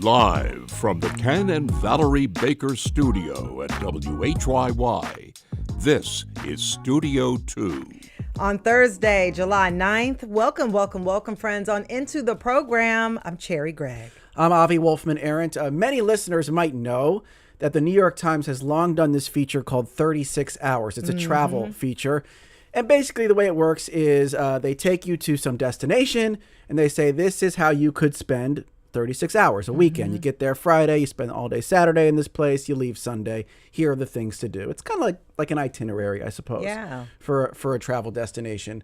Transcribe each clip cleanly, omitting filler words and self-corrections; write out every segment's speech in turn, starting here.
Live from the Ken and Valerie Baker studio at WHYY, this is Studio 2. On Thursday, July 9th, welcome, friends, on Into the Program. I'm Cherry Gregg. I'm Avi Wolfman-Arent. Many listeners might know that the New York Times has long done this feature called 36 Hours. It's a travel feature. And basically the way it works is they take you to some destination and they say, this is how you could spend 36 hours a weekend. You get there Friday, you spend all day Saturday in this place, you leave Sunday. Here are the things to do. It's kind of like an itinerary, I suppose, for a travel destination.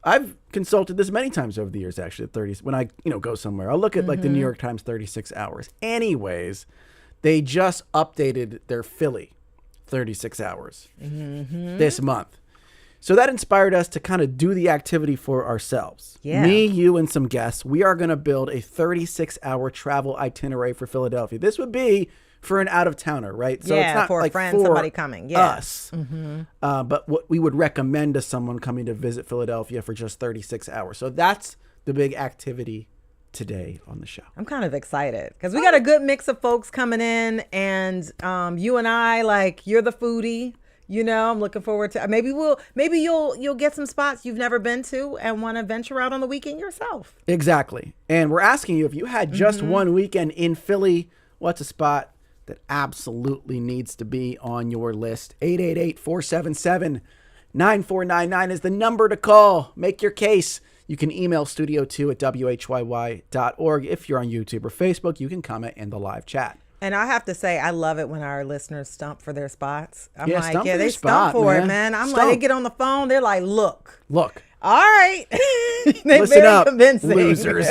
I've consulted this many times over the years, actually, when I go somewhere. I'll look at like the New York Times 36 Hours. Anyways, they just updated their Philly 36 Hours this month. So that inspired us to kind of do the activity for ourselves. Yeah. Me, you, and some guests, we are going to build a 36-hour travel itinerary for Philadelphia. This would be for an out-of-towner, right? So it's not for like a friend, for somebody coming. Us. But what we would recommend to someone coming to visit Philadelphia for just 36 hours. So that's the big activity today on the show. I'm kind of excited because we got a good mix of folks coming in, and you and I, like, you're the foodie. I'm looking forward to maybe you'll get some spots you've never been to and want to venture out on the weekend yourself. Exactly. And we're asking you, if you had just one weekend in Philly, what's a spot that absolutely needs to be on your list? 888-477-9499 is the number to call. Make your case. You can email studio2@whyy.org. If you're on YouTube or Facebook, you can comment in the live chat. And I have to say, I love it when our listeners stump for their spots. I'm they stump for it, man. I'm like, they get on the phone, they're like, look. All right. They're Listen very up, convincing. Losers.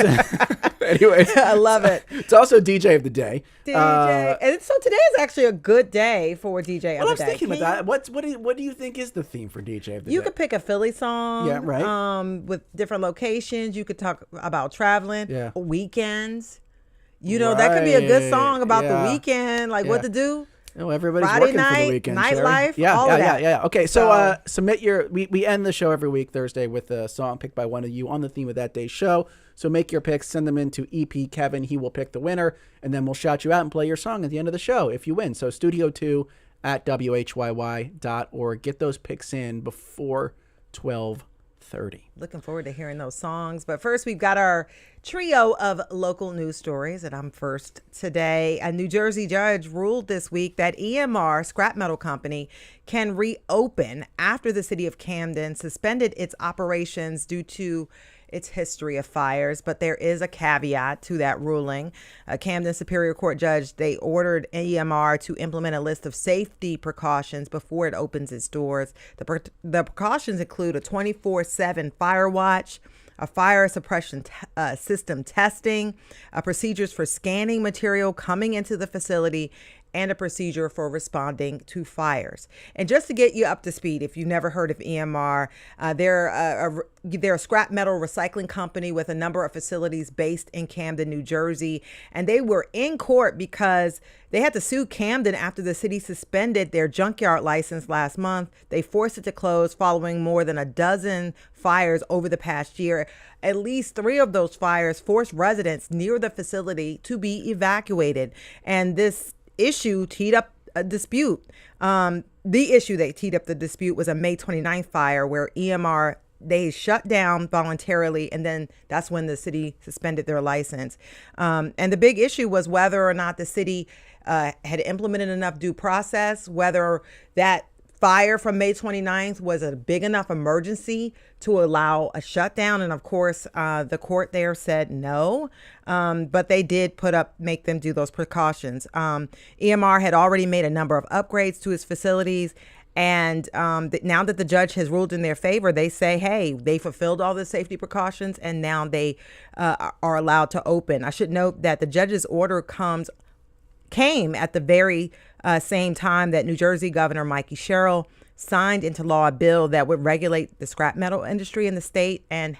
Anyways, I love it. It's also DJ of the day. And so today is actually a good day for DJ of the day. Well, I was thinking about that. What do you think is the theme for DJ of the day? You could pick a Philly song. Yeah, right. With different locations. You could talk about traveling, weekends. That could be a good song about the weekend, like what to do. Everybody's Friday working night, for the weekend. nightlife, all of that. Yeah. Okay, so submit your. We end the show every week Thursday with a song picked by one of you on the theme of that day's show. So make your picks, send them in to EP Kevin. He will pick the winner, and then we'll shout you out and play your song at the end of the show if you win. So studio2@whyy.org. Get those picks in before 12:30. Looking forward to hearing those songs. But first, we've got our trio of local news stories, and I'm first today. A New Jersey judge ruled this week that EMR, scrap metal company, can reopen after the city of Camden suspended its operations due to its history of fires. But there is a caveat to that ruling. A Camden Superior Court judge, they ordered EMR to implement a list of safety precautions before it opens its doors. The precautions include a 24/7 fire watch, a fire suppression system testing, procedures for scanning material coming into the facility, and a procedure for responding to fires. And just to get you up to speed, if you've never heard of EMR, they're a scrap metal recycling company with a number of facilities based in Camden, New Jersey. And they were in court because they had to sue Camden after the city suspended their junkyard license last month. They forced it to close following more than a dozen fires over the past year. At least 3 of those fires forced residents near the facility to be evacuated. And this issue teed up a dispute. The issue that teed up the dispute was a May 29th fire where EMR, they shut down voluntarily, and then that's when the city suspended their license. And the big issue was whether or not the city had implemented enough due process, whether that fire from May 29th was a big enough emergency to allow a shutdown. And of course, the court there said no, but they did make them do those precautions. EMR had already made a number of upgrades to its facilities. And now that the judge has ruled in their favor, they say, hey, they fulfilled all the safety precautions and now they are allowed to open. I should note that the judge's order came at the very same time that New Jersey Governor Mikey Sherrill signed into law a bill that would regulate the scrap metal industry in the state and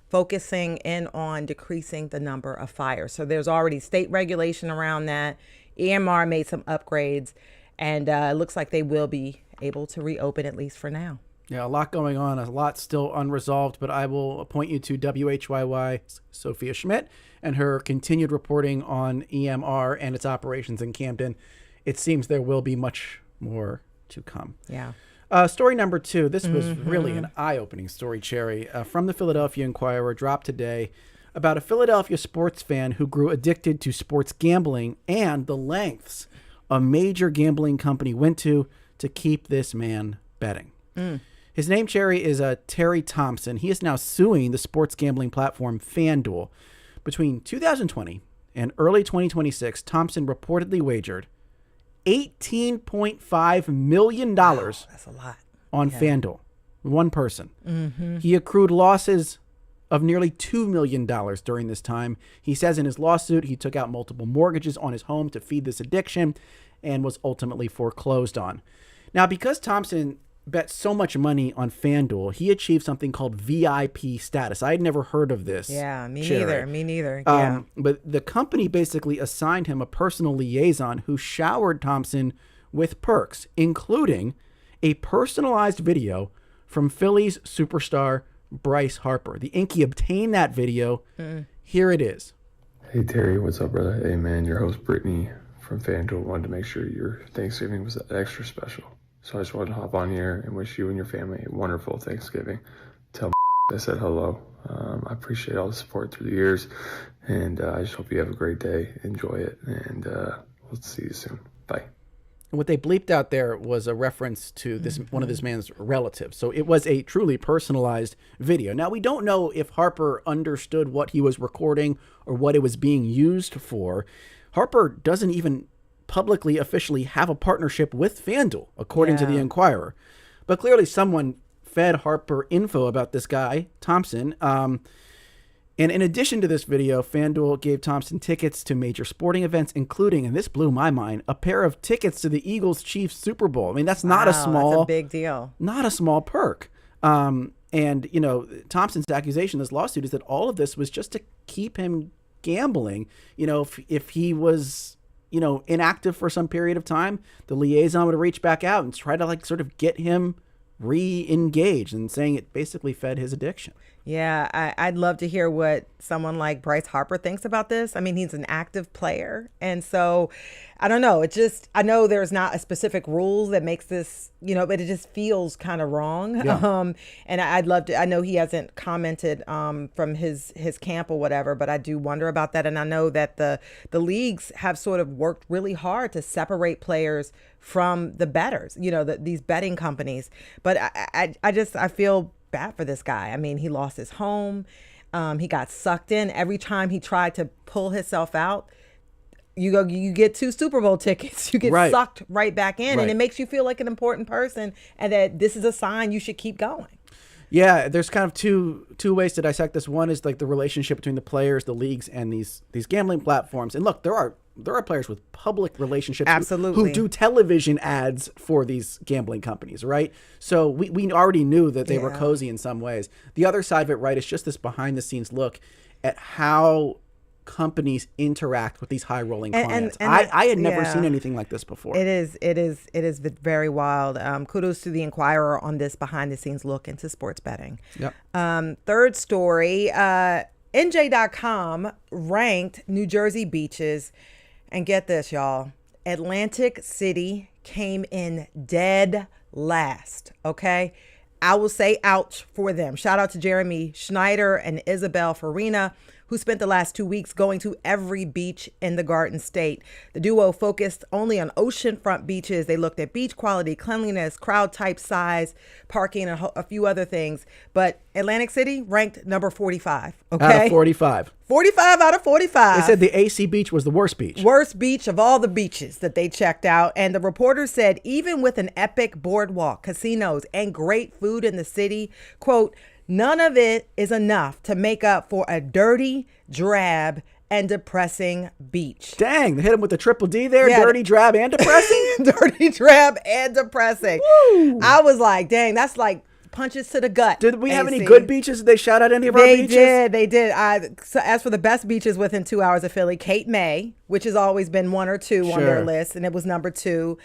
focusing in on decreasing the number of fires. So there's already state regulation around that. EMR made some upgrades, and it looks like they will be able to reopen, at least for now. Yeah, a lot going on, a lot still unresolved, but I will point you to WHYY Sophia Schmidt and her continued reporting on EMR and its operations in Camden. It seems there will be much more to come. Yeah. Story number 2. This was really an eye-opening story, Cherry, from the Philadelphia Inquirer, dropped today about a Philadelphia sports fan who grew addicted to sports gambling and the lengths a major gambling company went to keep this man betting. His name, Cherry, is Terry Thompson. He is now suing the sports gambling platform FanDuel. Between 2020 and early 2026, Thompson reportedly wagered $18.5 million That's a lot. on FanDuel. One person. He accrued losses of nearly $2 million during this time. He says in his lawsuit he took out multiple mortgages on his home to feed this addiction and was ultimately foreclosed on. Now, because Thompson bet so much money on FanDuel, he achieved something called VIP status. I had never heard of this. Yeah, me Cherry. neither. Me neither. Yeah. But the company basically assigned him a personal liaison who showered Thompson with perks, including a personalized video from Phillies superstar Bryce Harper. The Inky obtained that video. Here it is. Hey Terry, what's up, brother? Hey man, your host Brittany from FanDuel wanted to make sure your Thanksgiving was extra special. So I just wanted to hop on here and wish you and your family a wonderful Thanksgiving. Tell I said hello. I appreciate all the support through the years, and I just hope you have a great day. Enjoy it, and we'll see you soon. Bye. And what they bleeped out there was a reference to this one of this man's relatives. So it was a truly personalized video. Now, we don't know if Harper understood what he was recording or what it was being used for. Harper doesn't even publicly, officially have a partnership with FanDuel, according to the Inquirer. But clearly someone fed Harper info about this guy, Thompson. And in addition to this video, FanDuel gave Thompson tickets to major sporting events, including, and this blew my mind, a pair of tickets to the Eagles-Chiefs Super Bowl. I mean, that's not a small... That's a big deal. Not a small perk. And, you know, Thompson's accusation, this lawsuit, is that all of this was just to keep him gambling. You know, if he was, you know, inactive for some period of time, the liaison would reach back out and try to, like, sort of get him re-engaged, and saying it basically fed his addiction. Yeah, I'd love to hear what someone like Bryce Harper thinks about this. I mean, he's an active player. And so, I don't know. I know there's not a specific rule that makes this, you know, but it just feels kind of wrong. Yeah. And I'd love to, I know he hasn't commented from his camp or whatever, but I do wonder about that. And I know that the leagues have sort of worked really hard to separate players from the bettors, you know, these betting companies. But I feel bad for this guy. I mean, he lost his home. He got sucked in. Every time he tried to pull himself out, you get 2 Super Bowl tickets. You get sucked right back in. And it makes you feel like an important person, and that this is a sign you should keep going. Yeah, there's kind of two ways to dissect this. One is like the relationship between the players, the leagues, and these gambling platforms. And look, there are players with public relationships who do television ads for these gambling companies, right? So we already knew that they were cozy in some ways. The other side of it, right, is just this behind the scenes look at how companies interact with these high rolling clients. And I had never seen anything like this before. It is very wild. Kudos to the Inquirer on this behind the scenes look into sports betting. Yep. Third story, NJ.com ranked New Jersey beaches, and get this, y'all, Atlantic City came in dead last. Okay, I will say ouch for them. Shout out to Jeremy Schneider and Isabel Farina, who spent the last 2 weeks going to every beach in the Garden State. The duo focused only on oceanfront beaches. They looked at beach quality, cleanliness, crowd type, size, parking, and a few other things. But Atlantic City ranked number 45. Okay, out of 45. 45 out of 45. They said the AC beach was the worst beach. Worst beach of all the beaches that they checked out. And the reporter said, even with an epic boardwalk, casinos, and great food in the city, quote, none of it is enough to make up for a dirty, drab, and depressing beach. Dang, they hit him with the triple D there. Yeah. Dirty, drab, and depressing? Dirty, drab, and depressing. Woo. I was like, dang, that's like punches to the gut. Did we have any good beaches? Did they shout out any of our beaches? They did. So as for the best beaches within 2 hours of Philly, Cape May, which has always been 1 or 2 on their list, and it was number 2.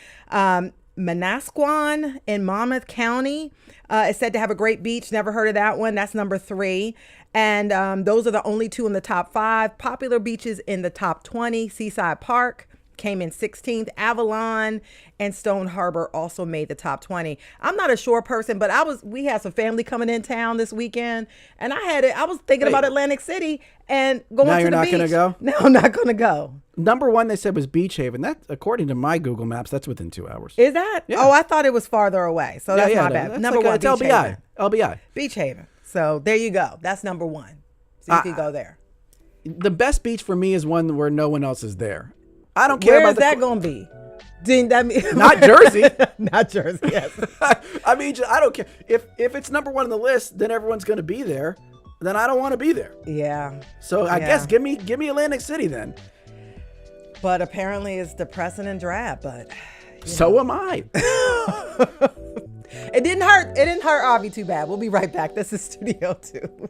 Manasquan in Monmouth County is said to have a great beach. Never heard of that one. That's number 3. And those are the only 2 in the top 5. Popular beaches in the top 20. Seaside Park came in 16th. Avalon and Stone Harbor also made the top 20. I'm not a shore person, but we had some family coming in town this weekend, and I was thinking about Atlantic City and going Now to you're the not beach. gonna go? No, I'm not going to go. Number 1 they said was Beach Haven. That, according to my Google Maps, that's within 2 hours. Is that? Yeah. Oh, I thought it was farther away. So that's my bad. That's Number like 1, it's Beach LBI. Haven. LBI. Beach Haven. So there you go. That's number 1. So you can go there. The best beach for me is one where no one else is there. I don't care Where about is that going to be? Not Jersey. Not Jersey, yes. I mean, I don't care. If it's number 1 on the list, then everyone's going to be there. Then I don't want to be there. Yeah. So I guess give me Atlantic City then. But apparently it's depressing and drab, but so am I. It didn't hurt. It didn't hurt Avi too bad. We'll be right back. This is Studio 2.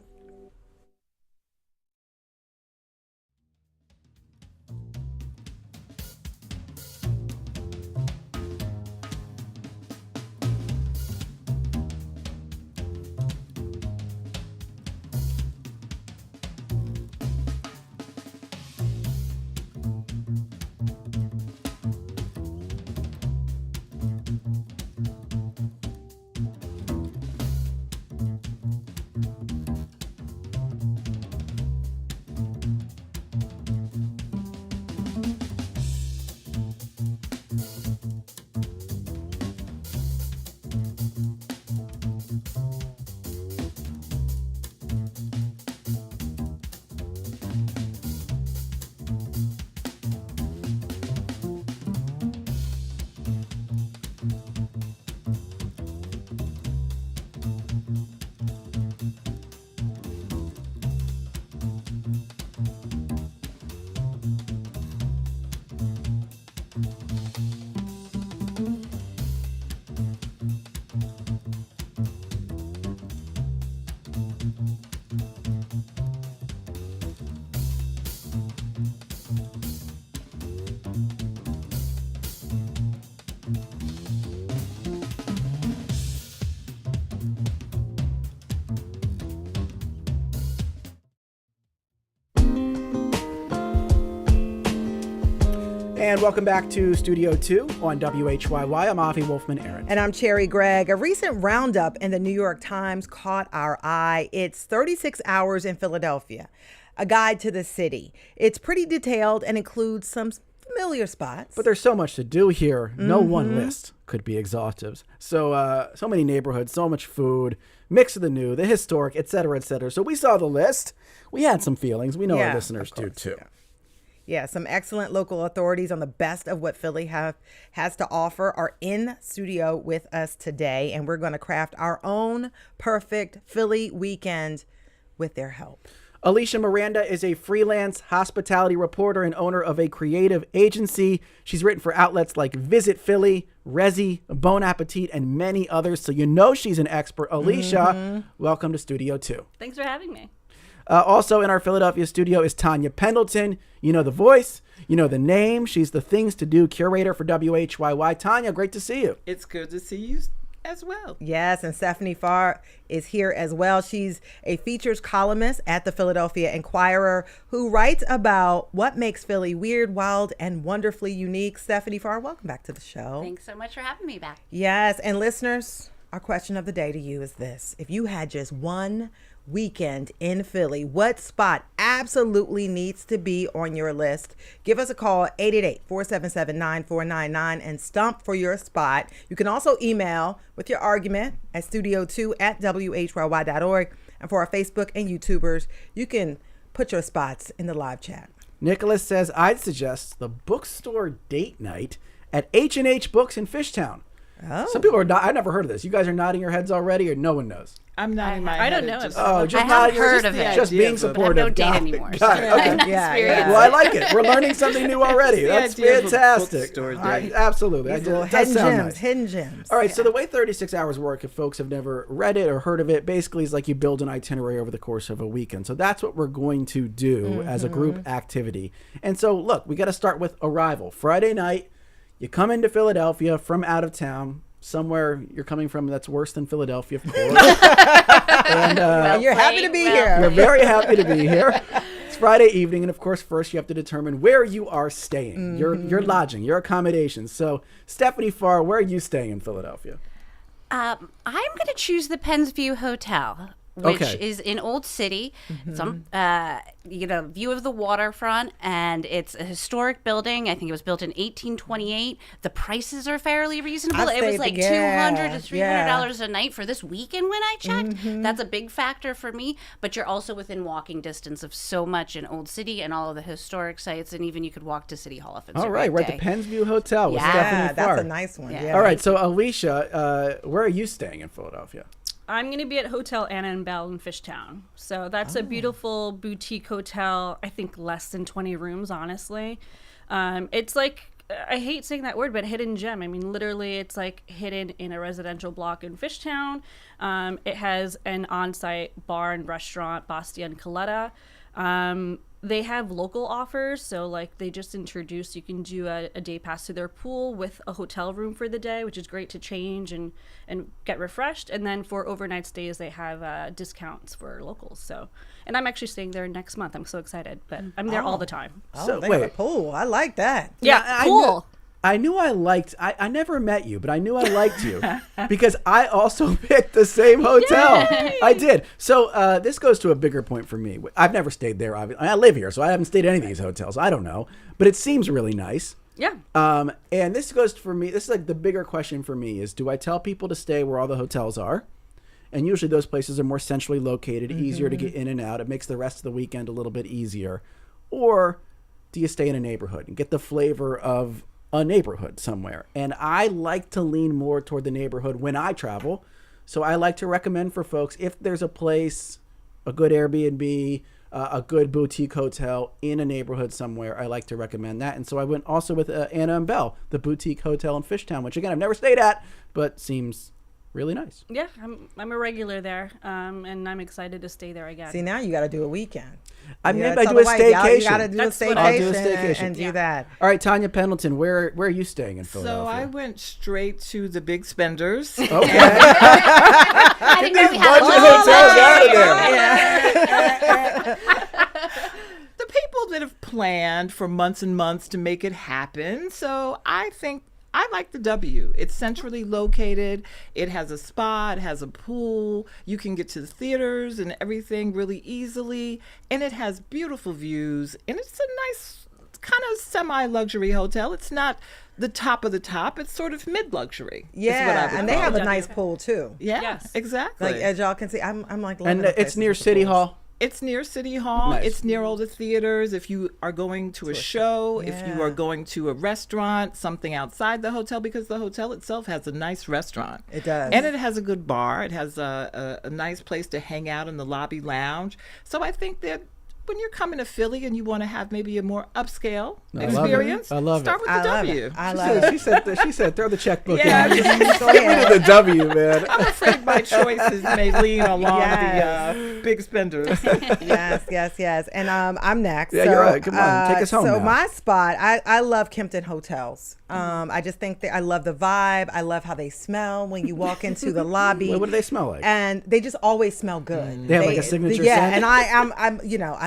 And welcome back to Studio 2 on WHYY. I'm Avi Wolfman-Arent. And I'm Cherry Gregg. A recent roundup in the New York Times caught our eye. It's 36 Hours in Philadelphia, a guide to the city. It's pretty detailed and includes some familiar spots. But there's so much to do here. No one list could be exhaustive. So many neighborhoods, so much food, mix of the new, the historic, et cetera, et cetera. So we saw the list. We had some feelings. We know our listeners do too. Yeah, some excellent local authorities on the best of what Philly has to offer are in studio with us today, and we're going to craft our own perfect Philly weekend with their help. Alicia Miranda is a freelance hospitality reporter and owner of a creative agency. She's written for outlets like Visit Philly, Resi, Bon Appetit, and many others, so you know she's an expert. Alicia, welcome to Studio 2. Thanks for having me. Also in our Philadelphia studio is Tanya Pendleton. You know the voice, you know the name. She's the Things to Do curator for WHYY. Tanya, great to see you. It's good to see you as well. Yes, and Stephanie Farr is here as well. She's a features columnist at the Philadelphia Inquirer who writes about what makes Philly weird, wild, and wonderfully unique. Stephanie Farr, welcome back to the show. Thanks so much for having me back. Yes, and listeners, our question of the day to you is this. If you had just one weekend in Philly, what spot absolutely needs to be on your list? Give us a call, 888-477-9499, and stump for your spot. You can also email with your argument at studio2@whyy.org. And for our Facebook and YouTubers, you can put your spots in the live chat. Nicholas says, I'd suggest the bookstore date night at H&H Books in Fishtown. Oh. Some people are not, I've never heard of this. You guys are nodding your heads already, or no one knows? I'm nodding my I head. don't know. Just- Oh, just I nodding have your heard just, of it. just being Idea of it. I supportive. don't date Got it. anymore. Got it. Okay. I'm not Yeah, experienced. Well, I like it. We're learning something new already. The That's idea of a fantastic. bookstore All right, date. absolutely. These It little does hidden sound gems, nice. hidden gems. All right, so the way 36 Hours work, if folks have never read it or heard of it, basically is like you build an itinerary over the course of a weekend. So that's what we're going to do as a group activity. And so, look, we got to start with arrival. Friday night, You come into Philadelphia from out of town, somewhere you're coming from that's worse than Philadelphia, of course. And You're happy to be here. you're very happy to be here. It's Friday evening, and of course, first you have to determine where you are staying, your lodging, your accommodations. So, Stephanie Farr, where are you staying in Philadelphia? I'm going to choose the Pennsview Hotel, which Okay. is in Old City. Some, you get a view of the waterfront, and it's a historic building. I think it was built in 1828. The prices are fairly reasonable. I It was stayed like there. $200 to $300 a night for this weekend when I checked. That's a big factor for me. But you're also within walking distance of so much in Old City and all of the historic sites, and even you could walk to City Hall if it's All a right, great we're at the day. Pennsview Hotel with Yeah, Stephanie Farr. that's a nice one. Yeah. Yeah. All right, so Alicia, where are you staying in Philadelphia? I'm going to be at Hotel Anna and Bell in Fishtown. So that's a beautiful boutique hotel. I think less than 20 rooms, honestly. It's like, I hate saying that word, but hidden gem. I mean, literally, it's like hidden in a residential block in Fishtown. It has an on-site bar and restaurant, Bastia and Coletta. They have local offers, so like they just introduced, you can do a day pass to their pool with a hotel room for the day, which is great to change and get refreshed. And then for overnight stays, they have discounts for locals. So, and I'm actually staying there next month. I'm so excited, but I'm there all the time. Oh, So, they have a wait. pool. I like that. Yeah, I cool. I knew I liked, I never met you, but I knew I liked you because I also picked the same hotel. I did. So this goes to a bigger point for me. I've never stayed there. I live here, so I haven't stayed at any of these hotels. I don't know, but it seems really nice. Yeah. And this goes for me, this is like the bigger question for me is, do I tell people to stay where all the hotels are? And usually those places are more centrally located, easier to get in and out. It makes the rest of the weekend a little bit easier. Or do you stay in a neighborhood and get the flavor of a neighborhood somewhere? And I like to lean more toward the neighborhood when I travel. So I like to recommend for folks, if there's a place, a good Airbnb, a good boutique hotel in a neighborhood somewhere, I like to recommend that. And so I went also with Anna and Bell, the boutique hotel in Fishtown, which again, I've never stayed at, but seems really nice. Yeah, I'm a regular there, and I'm excited to stay there again. See, now you got to do a weekend. I Yeah, do tell a the wife, y'all, staycation. You got to do a That's what I'll do a staycation staycation. and do that. All right, Tanya Pendleton, where are you staying in So Philadelphia? I went straight to the big spenders. Okay. I didn't know we had a hotels out of there. The people that have planned for months and months to make it happen. So I think I like the W. It's centrally located. It has a spa. It has a pool. You can get to the theaters and everything really easily. And it has beautiful views. And it's a nice kind of semi-luxury hotel. It's not the top of the top. It's sort of mid-luxury. is what I Yeah, would and they call have it. a nice pool too. Yeah, Yes. exactly. Like as y'all can see, I'm like loving And the it's places near with the City pools. Hall. It's near City Hall. Nice. It's near all the theaters. If you are going to a show, if you Yeah. are going to a restaurant, something outside the hotel, because the hotel itself has a nice restaurant. It does. And it has a good bar. It has a nice place to hang out in the lobby lounge. So I think that when you're coming to Philly and you want to have maybe a more upscale I love it. experience, I love it. start with I the love W. it. I She love said, it. she said, throw the checkbook Yeah, in. just Go ahead. The W, man. I'm afraid my choices may lean along Yes. the big spenders. yes. And I'm next. Yeah, you're right. Come on, take us home So now. my spot, I love Kempton hotels. I just think that I love the vibe. I love how they smell when you walk into the lobby. What do they smell like? And they just always smell good. They have like a signature Yeah, scent? and I'm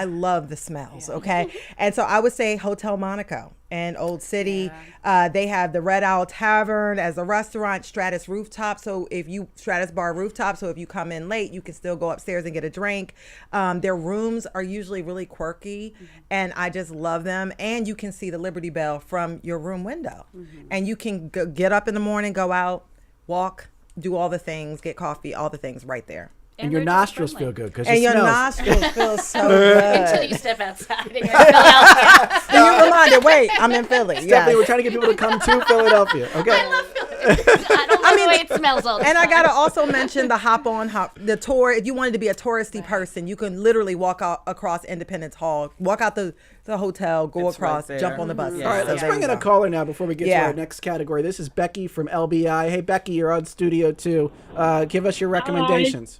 I love the smells. Okay, and so I would say Hotel Monaco in Old City. They have the Red Owl Tavern as a restaurant, Stratus Rooftop. So if you Stratus Bar Rooftop, so if you come in late, you can still go upstairs and get a drink. Their rooms are usually really quirky, and I just love them. And you can see the Liberty Bell from your room window, and you can get up in the morning, go out, walk, do all the things, get coffee, all the things right there. And your they're just nostrils friendly. feel good because And it your smells. nostrils feel so Until good. you step outside and you're out. And you're reminded, wait, I'm in Philly. Stephanie, Yes. we're trying to get people to come to Philadelphia. Okay. I don't know the way it smells all the And I time. gotta also mention the tour. If you wanted to be a touristy person, you can literally walk out across Independence Hall, walk out the hotel, go It's right across, there. jump on the bus. Mhm. All right, So let's there bring you in a go. caller now before we get to Yeah. our next category. This is Becky from LBI. Hey, Becky, you're on Studio 2. Give us your recommendations.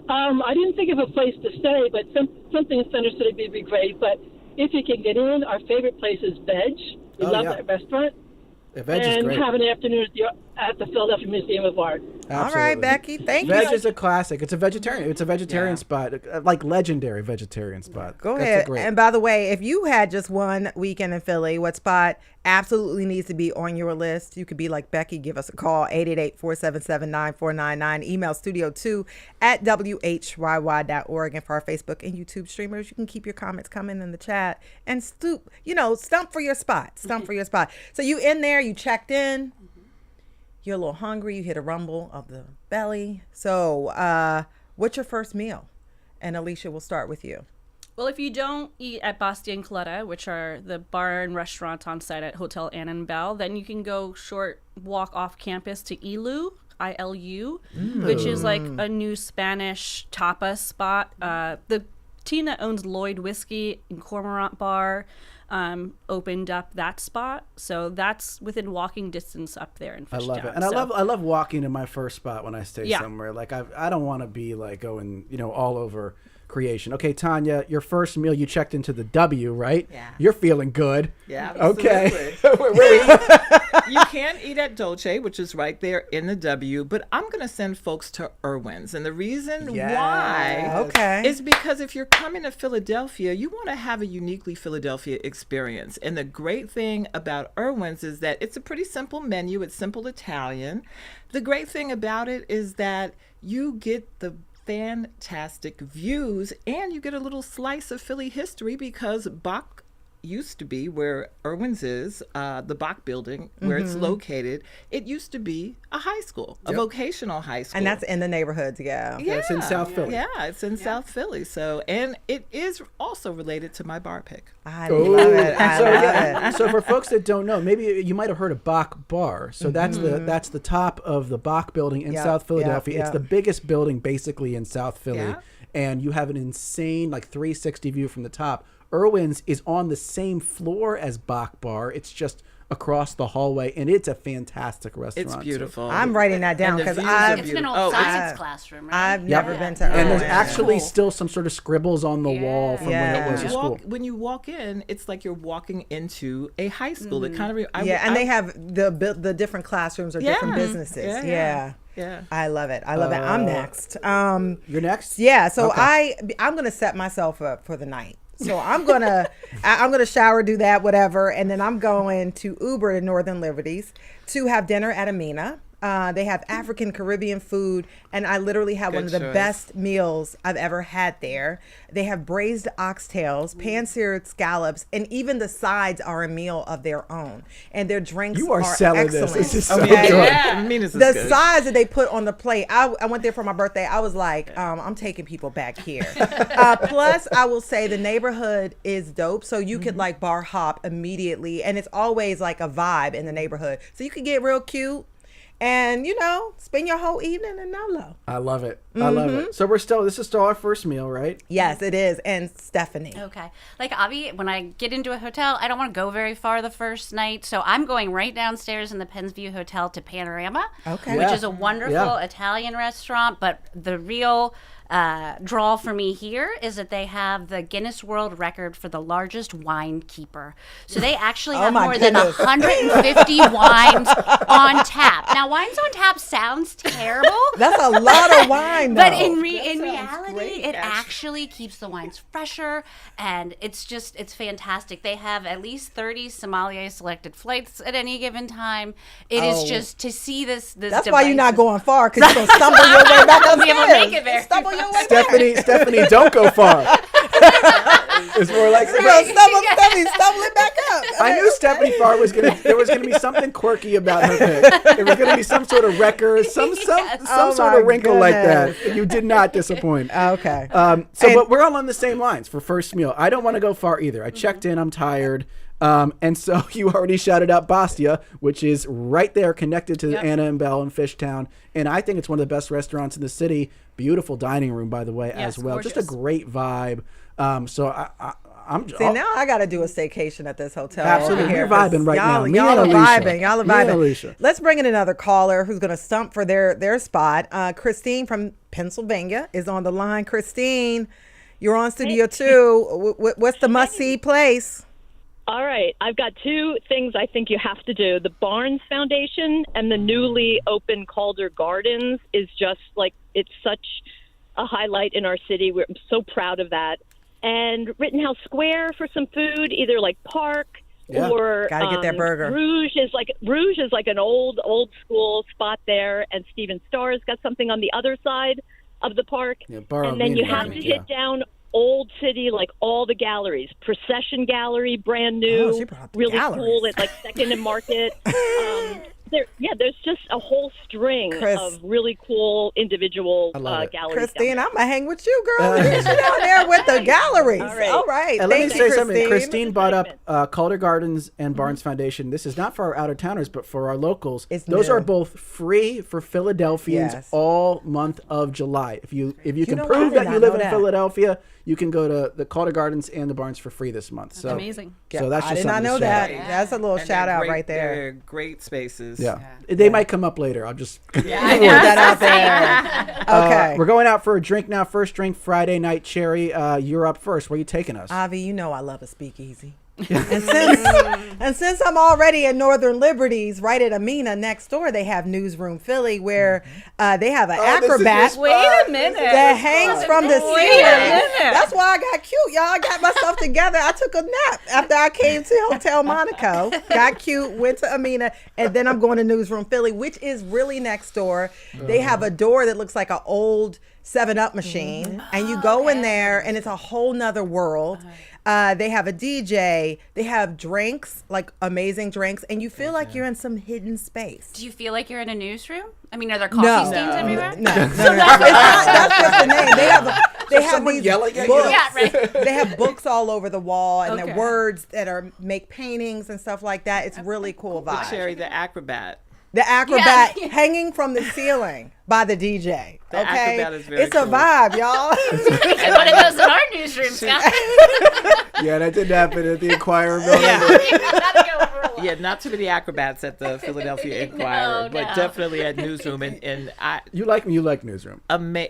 I didn't think of a place to stay, but something in Center City would be great. But if you can get in, our favorite place is Veg. We Oh, love yeah. that restaurant. Veg is and great. have an afternoon at the Philadelphia Museum of Art. All right, Absolutely. Becky. Thank Veg you. is a classic. It's a vegetarian. It's a vegetarian spot, like legendary vegetarian spot. Go That's ahead. great. And by the way, if you had just one weekend in Philly, what spot absolutely needs to be on your list? You could be like Becky. Give us a call, 888-477-9499. Email studio2@whyy.org. And for our Facebook and YouTube streamers, you can keep your comments coming in the chat and stump for your spot. Stump for your spot. So you in there, you checked in. You're a little hungry. You hit a rumble of the belly. So what's your first meal? And Alicia, we'll start with you. Well, if you don't eat at Bastia and Coletta, which are the bar and restaurants on site at Hotel Annenbell, then you can go short walk off campus to Ilu, ILU, which is like a new Spanish tapas spot. The team that owns Lloyd Whiskey and Cormorant Bar opened up that spot, so that's within walking distance up there in Fishtown. I love it, and I love walking to my first spot when I stay somewhere. Like I don't want to be like going all over creation. Okay, Tanya, your first meal, you checked into the W, right? Yeah. You're feeling good. Yeah. Okay. You can eat at Dolce, which is right there in the W, but I'm going to send folks to Irwin's. And the reason why is because if you're coming to Philadelphia, you want to have a uniquely Philadelphia experience. And the great thing about Irwin's is that it's a pretty simple menu. It's simple Italian. The great thing about it is that you get the fantastic views and you get a little slice of Philly history because Bach used to be where Irwin's is, the Bach building where it's located. It used to be a high school, a vocational high school. And that's in the neighborhoods, Yeah, it's in South Philly. Yeah, it's in South Philly. So, and it is also related to my bar pick. I love it. I love it. So for folks that don't know, maybe you might have heard of Bach Bar. So that's the top of the Bach building in South Philadelphia. It's the biggest building basically in South Philly. Yeah. And you have an insane 360 view from the top. Irwin's is on the same floor as Bach Bar. It's just across the hallway, and it's a fantastic restaurant. It's beautiful. I'm writing that down because It's been old science classroom, right? I've never been to And there's Irwin's. actually still some sort of scribbles on the wall from when it was a school. When you walk in, it's like you're walking into a high school. It kind of and they have the different classrooms or different businesses. Yeah. I love it. I love it. I'm next. You're next? Yeah. So Okay. I'm gonna set myself up for the night. So I'm gonna shower, do that, whatever, and then I'm going to Uber to Northern Liberties to have dinner at Amina. They have African Caribbean food, and I literally had one of the best meals I've ever had there. They have braised oxtails, pan-seared scallops, and even the sides are a meal of their own. And their drinks You are selling excellent. this. This is so Okay? good. Mina's is The good. sides that they put on the plate, I went there for my birthday. I was like, I'm taking people back here. Plus, I will say the neighborhood is dope. So you could bar hop immediately. And it's always like a vibe in the neighborhood. So you could get real cute and, spend your whole evening in Nolo. I love it. I love it. So this is still our first meal, right? Yes, it is. And Stephanie. Okay. Like, Avi, when I get into a hotel, I don't want to go very far the first night. So I'm going right downstairs in the Pennsview Hotel to Panorama, which is a wonderful Italian restaurant. But the real draw for me here is that they have the Guinness World Record for the largest wine keeper. So they actually have more than 150 wines on tap. Now, wines on tap sounds terrible. That's a lot of wine, though. But in reality, it actually keeps the wines fresher, and it's fantastic. They have at least 30 sommelier selected flights at any given time. It is just to see this. That's why you're not going far, because you're going to stumble your way back upstairs. Be able to make it very Stumble your way back. Stephanie, don't go far. It's more like Stephanie, stumbling back up. I knew Stephanie Farr there was gonna be something quirky about her pick. There was gonna be some sort of record, some sort of wrinkle like that. You did not disappoint. Okay. But we're all on the same lines for first meal. I don't want to go far either. I checked in. I'm tired. And so you already shouted out Bastia, which is right there connected to Anna and Bell in Fishtown. And I think it's one of the best restaurants in the city. Beautiful dining room, by the way, as well. Gorgeous. Just a great vibe. So I'm now I got to do a staycation at this hotel. Absolutely. over here, We're vibing right now. Me Y'all are and Alicia. vibing. Y'all are Me and vibing. Alicia. Let's bring in another caller who's going to stump for their spot. Christine from Pennsylvania is on the line. Christine, you're on Studio 2. What's the must-see place? All right. I've got two things I think you have to do. The Barnes Foundation and the newly opened Calder Gardens is just like, it's such a highlight in our city. I'm so proud of that. And Rittenhouse Square for some food, either like Park or gotta get that burger. Rouge is like an old school spot there, and Steven Starr's got something on the other side of the park. Yeah, and then you have to hit down Old City, like all the galleries. Procession Gallery, brand new, really cool at like Second and Market. There's just a whole string of really cool individual galleries. Christine, I'm gonna hang with you, girl. Get you down there with the galleries. All right. And let me say something. Christine brought up Calder Gardens and Barnes Foundation. This is not for our out-of-towners, but for our locals. Those are both free for Philadelphians all month of July. If you can prove that you live in Philadelphia, you can go to the Calder Gardens and the Barnes for free this month. So amazing. So that's just I did not know that. That's a little shout out right there. They're great spaces. Yeah. They might come up later. I'll just put that out there. Okay. We're going out for a drink now. First drink, Friday night, Cherry. You're up first. Where are you taking us? Avi, you know I love a speakeasy. and since I'm already at Northern Liberties, right at Amina next door, they have Newsroom Philly, where they have an acrobat. Wait a minute. That hangs from the ceiling. That's why I got cute, y'all. I got myself together. I took a nap after I came to Hotel Monaco. Got cute, went to Amina, and then I'm going to Newsroom Philly, which is really next door. They have a door that looks like an old 7-Up machine, and you go in there, and it's a whole nother world. They have a DJ. They have drinks, like amazing drinks, and you feel like you're in some hidden space. Do you feel like you're in a newsroom? I mean, are there coffee stains everywhere? No. That's just the name. They have these yelling at books. you? Yeah, right. They have books all over the wall, and they're words that make paintings and stuff like that. It's really cool vibe. Cherry, the acrobat. The acrobat hanging from the ceiling by the DJ. The acrobat is very It's a vibe, y'all. And one of those in our newsroom, Scott. Yeah, that didn't happen at the Inquirer building. Yeah, not too many acrobats at the Philadelphia Inquirer, but definitely at Newsroom. And you like Newsroom.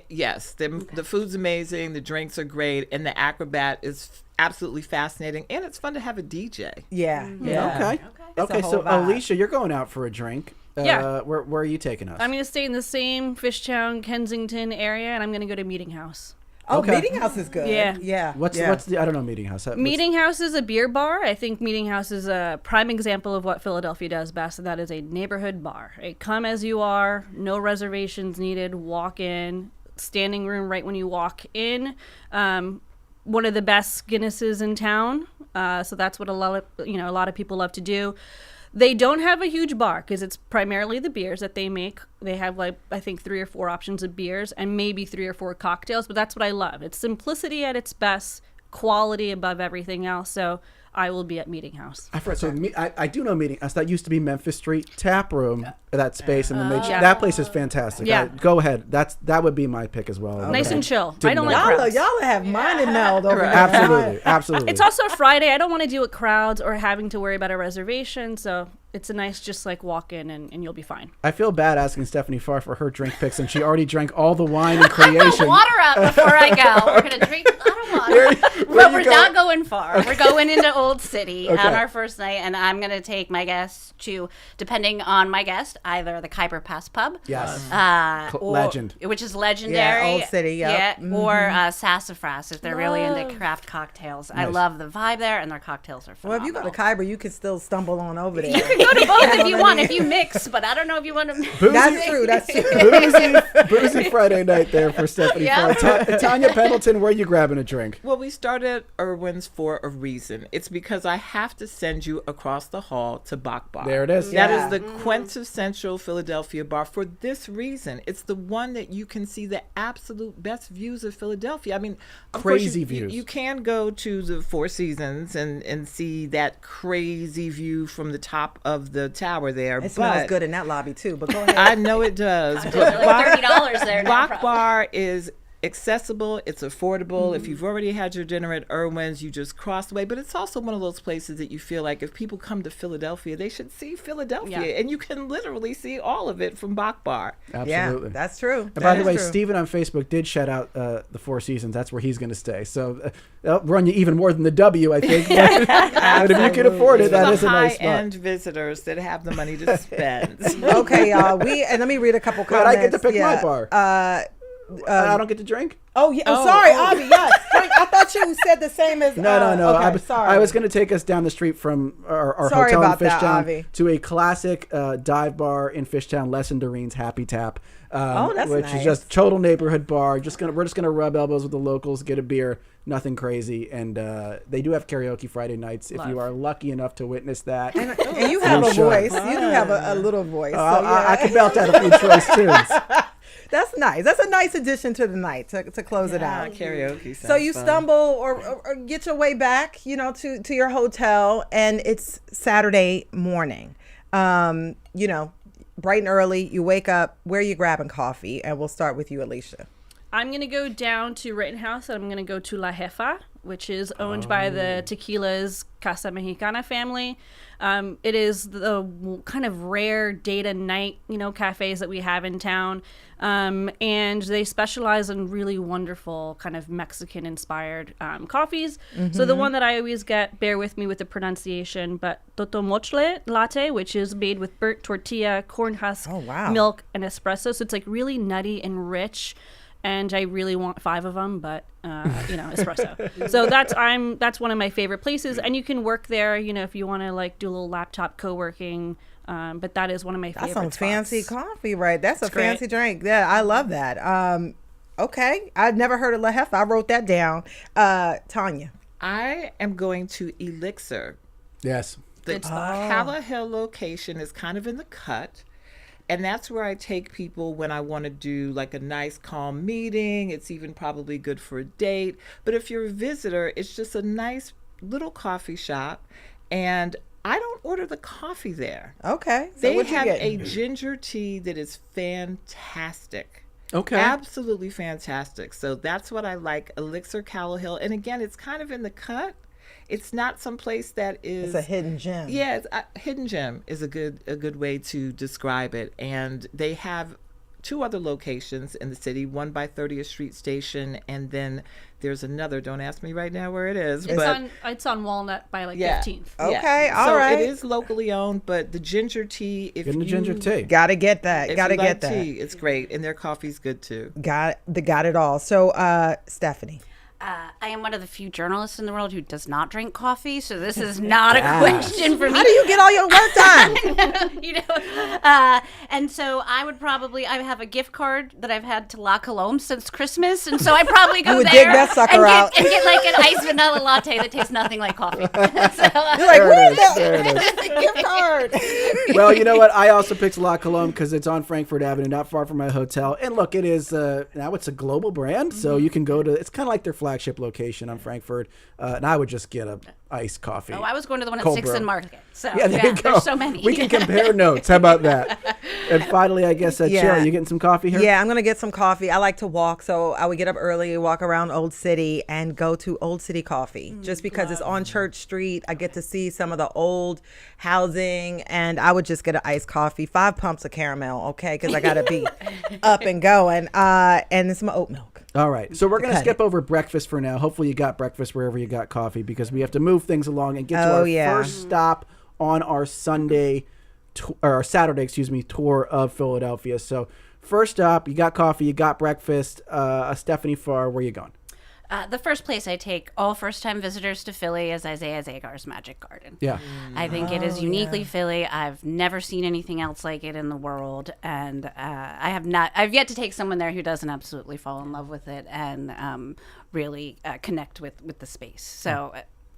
Yes, the food's amazing, the drinks are great, and the acrobat is absolutely fascinating, and it's fun to have a DJ. Yeah. Okay, so Alicia, you're going out for a drink. Yeah. Where are you taking us? I'm going to stay in the same Fishtown, Kensington area, and I'm going to go to Meeting House. Oh, Meeting House is good. Yeah. What's the I don't know Meeting House. Meeting House is a beer bar. I think Meeting House is a prime example of what Philadelphia does best, and that is a neighborhood bar. Come as you are, no reservations needed, walk in, standing room right when you walk in. One of the best Guinnesses in town. So that's what a lot of people love to do. They don't have a huge bar because it's primarily the beers that they make. They have I think 3 or 4 options of beers and maybe 3 or 4 cocktails, but that's what I love. It's simplicity at its best, quality above everything else. So I will be at Meeting House. I do know Meeting House. That used to be Memphis Street Tap Room, that space, and that place is fantastic. Yeah. Go ahead. That would be my pick as well. Nice and chill. I don't like crowds. Y'all have mine and meld over there. Absolutely. It's also Friday. I don't want to deal with crowds or having to worry about a reservation, so it's a nice just walk in and you'll be fine. I feel bad asking Stephanie Farr for her drink picks, and she already drank all the wine in creation. Water up before I go. We're going to drink a lot of water. But we're not going far. We're going into Old City on our first night, and I'm going to take my guests to, depending on my guest, either the Khyber Pass Pub. Yes. Legend. Which is legendary. Yeah, Old City, yeah. Or Sassafras if they're really into craft cocktails. Nice. I love the vibe there, and their cocktails are phenomenal. Well, if you go to Khyber, you can still stumble on over there. You can go to both if you want, if you mix, but I don't know if you want to mix. That's true. Boozy Friday night there for Stephanie Farr. Tanya Pendleton, where are you grabbing a drink? Well, we started at Irwin's for a reason. It's because I have to send you across the hall to Bach Bar. There it is. That is the quintessential Philadelphia bar for this reason. It's the one that you can see the absolute best views of Philadelphia. I mean, of crazy course views. You can go to the Four Seasons and see that crazy view from the top of the tower there. It smells good in that lobby too, but go ahead. I know it does. But $30 there. Bach Bar is accessible, it's affordable. If you've already had your dinner at Irwin's, you just cross the way. But it's also one of those places that you feel like if people come to Philadelphia, they should see Philadelphia. Yeah. And you can literally see all of it from Bach Bar. Absolutely. Yeah, that's true. And by the way, Steven on Facebook did shout out the Four Seasons. That's where he's going to stay. So they'll run you even more than the W, I think. But if you can afford it, that is a nice spot. High-end visitors that have the money to spend. Okay, y'all. And let me read a couple comments. But I get to pick my bar. I don't get to drink? Oh, yeah. Oh, sorry, Avi. Yes. I thought you said the same as. No. Okay, sorry. I was going to take us down the street from our hotel in Fishtown to a classic dive bar in Fishtown, Les and Doreen's Happy Tap. That's which nice. is just total neighborhood bar. We're just gonna rub elbows with the locals, get a beer, nothing crazy, and they do have karaoke Friday nights. If you are lucky enough to witness that, and you have a voice. You do have a little voice. So, I can belt out a few choice tunes. That's nice. That's a nice addition to the night to close it out. Karaoke. So you stumble or get your way back, to your hotel, and it's Saturday morning. Bright and early, you wake up. Where are you grabbing coffee? And we'll start with you, Alicia. I'm going to go down to Rittenhouse, and I'm going to go to La Jefa, which is owned by the Tequila's Casa Mexicana family. It is the kind of rare date and night, cafes that we have in town. And they specialize in really wonderful kind of Mexican-inspired coffees. Mm-hmm. So the one that I always get, bear with me with the pronunciation, but Totomocle latte, which is made with burnt tortilla, corn husk, milk, and espresso. So it's like really nutty and rich. And I really want 5 of them, but espresso. So that's one of my favorite places, and you can work there. If you want to do a little laptop co-working. But that is one of my favorite. That's some spots. fancy coffee, right? That's it's a fancy drink. Yeah, I love that. Okay, I've never heard of La Jefa. I wrote that down. Tanya, I am going to Elixir. Yes, the Calla Hill location is kind of in the cut. And that's where I take people when I want to do a nice calm meeting. It's even probably good for a date. But if you're a visitor, it's just a nice little coffee shop. And I don't order the coffee there. Okay. So they have a ginger tea that is fantastic. Okay. Absolutely fantastic. So that's what I like, Elixir Calla Hill. And again, it's kind of in the cut. It's not someplace that is... It's a hidden gem. Yeah, it's a hidden gem is a good way to describe it. And they have 2 other locations in the city, one by 30th Street Station, and then there's another. Don't ask me right now where it is. It's on Walnut by 15th. Okay, all right. So it is locally owned, but the ginger tea, if the ginger tea. Gotta get that. Gotta get that. Tea, it's great, and their coffee's good too. Got it all. So, Stephanie. I am one of the few journalists in the world who does not drink coffee, so this is not a question for me. How do you get all your work done? And so I have a gift card that I've had to La Colombe since Christmas, and so I probably go dig there that sucker out. and get an iced vanilla latte that tastes nothing like coffee. You're like, where's that gift card? Well, you know what? I also picked La Colombe because it's on Frankfurt Avenue, not far from my hotel. And look, it is now it's a global brand, so you can go to. It's kind of like their flagship location on Frankfurt, and I would just get a iced coffee. Oh, I was going to the one at Cold 6th brew. and Market. So yeah, there you go. There's so many. We can compare notes. How about that? And finally, I guess, Cherry, you getting some coffee here? Yeah, I'm going to get some coffee. I like to walk, so I would get up early, walk around Old City, and go to Old City Coffee. Just because it's on Church Street, I get to see some of the old housing, and I would just get an iced coffee, 5 pumps of caramel, okay, because I got to be up and going, and some oat milk. All right, so we're going to skip over breakfast for now. Hopefully you got breakfast wherever you got coffee, because we have to move things along and get to our first stop on our Saturday, tour of Philadelphia. So first up, you got coffee, you got breakfast. Stephanie Farr, where are you going? The first place I take all first-time visitors to Philly is Isaiah Zagar's Magic Garden. Yeah. I think it is uniquely Philly. I've never seen anything else like it in the world, and I've yet to take someone there who doesn't absolutely fall in love with it and really connect with the space. So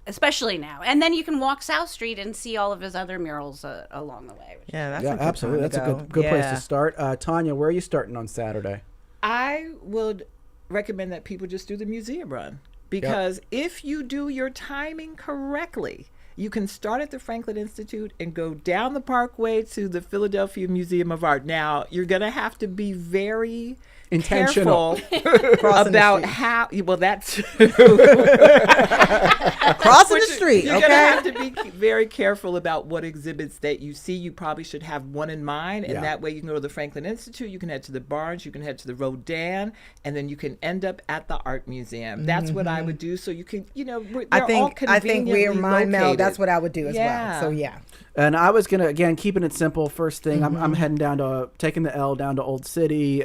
especially now. And then you can walk South Street and see all of his other murals along the way. That's absolutely. That's a good place to start. Tanya, where are you starting on Saturday? I would recommend that people just do the museum run, because if you do your timing correctly, you can start at the Franklin Institute and go down the Parkway to the Philadelphia Museum of Art. Now, you're going to have to be very Intentional. careful about how. Well, that's crossing the street. You're gonna have to be very careful about what exhibits that you see. You probably should have one in mind, and that way you can go to the Franklin Institute. You can head to the Barnes. You can head to the Rodin, and then you can end up at the Art Museum. That's what I would do. So you can, I think we're mine, Mel. That's what I would do as well. So yeah. And I was gonna, again, keeping it simple. First thing, I'm heading down to taking the L down to Old City,